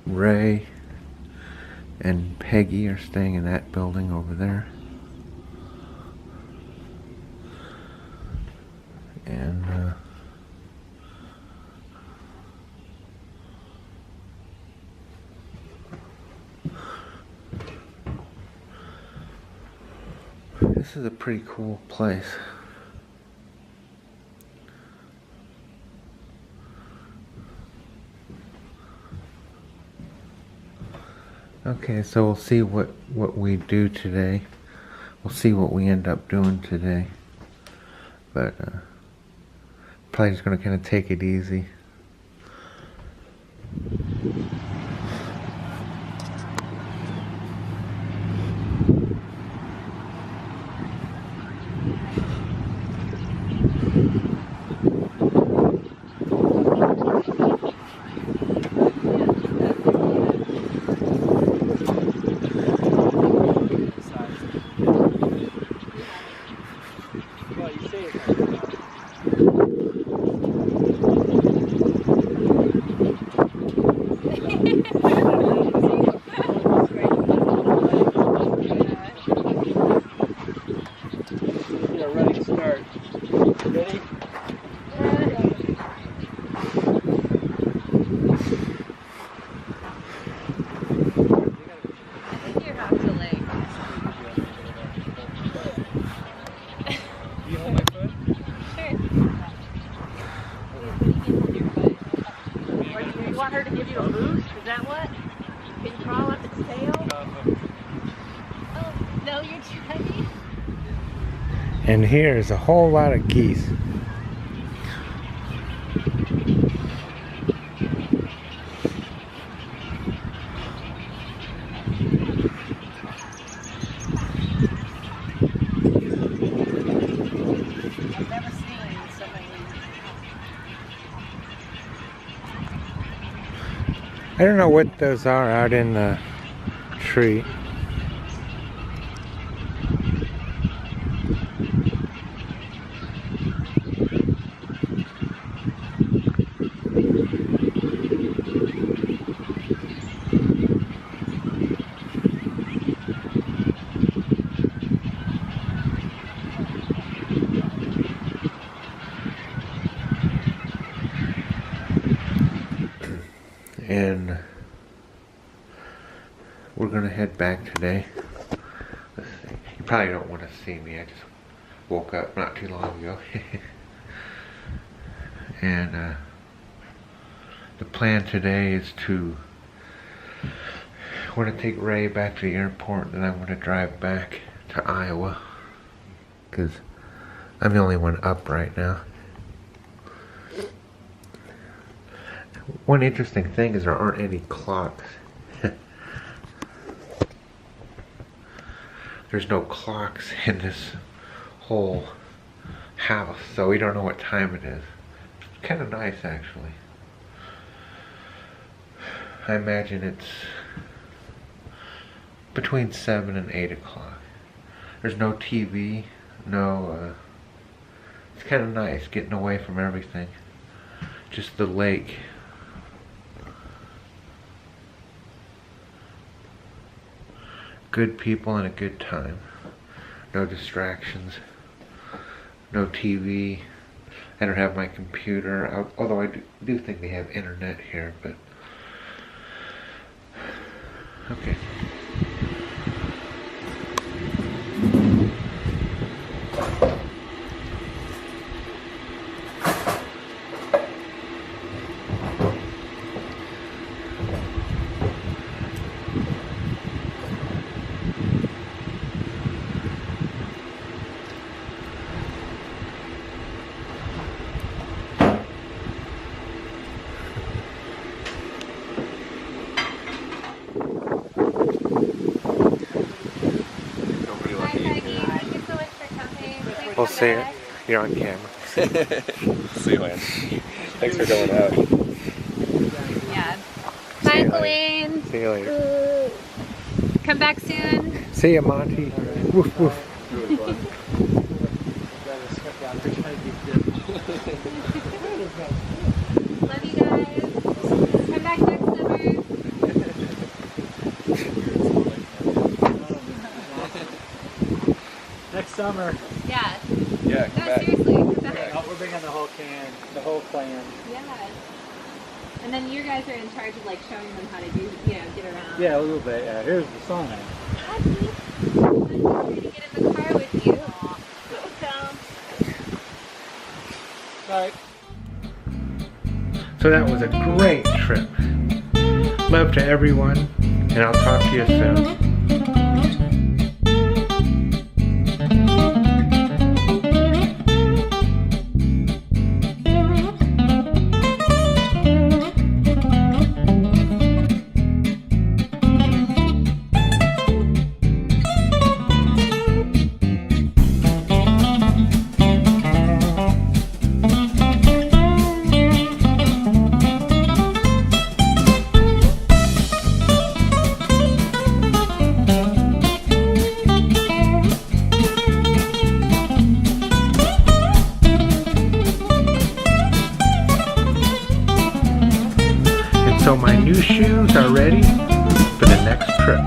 Ray and Peggy are staying in that building over there. And this is a pretty cool place. Okay, so we'll see what we do today. We'll see what we end up doing today. But probably just gonna kind of take it easy. You want her to give you a boost? Is that what? Can you crawl up its tail? Oh, no, you're trying. And here's a whole lot of geese. I've never seen so many. I don't know what those are out in the tree. And we're gonna head back today. Let's see. You probably don't want to see me. I just woke up not too long ago. And the plan today is to, we're going to take Ray back to the airport, and I'm going to drive back to Iowa, because I'm the only one up right now. One interesting thing is there aren't any clocks. There's no clocks in this whole house, so we don't know what time it is. It's kind of nice, actually. I imagine it's between 7 and 8 o'clock. There's no TV, it's kind of nice getting away from everything. Just the lake. Good people and a good time. No distractions. No TV. I don't have my computer, although I do think they have internet here, but okay. We'll see it. You're on camera. See you, man. Thanks for going out. Yeah. Bye, Colleen. See you later. Come back soon. See ya, Monty. Woof woof. Love you guys. Come back next summer. Next summer. Yeah. Yeah, No, seriously, come back. Oh, we're bringing the whole clan. Yeah. And then you guys are in charge of like showing them how to do, get around. Yeah, a little bit. Yeah, here's the sign. I'm ready to get in the car with you. Bye. So that was a great trip. Love to everyone, and I'll talk to you soon. So my new shoes are ready for the next trip.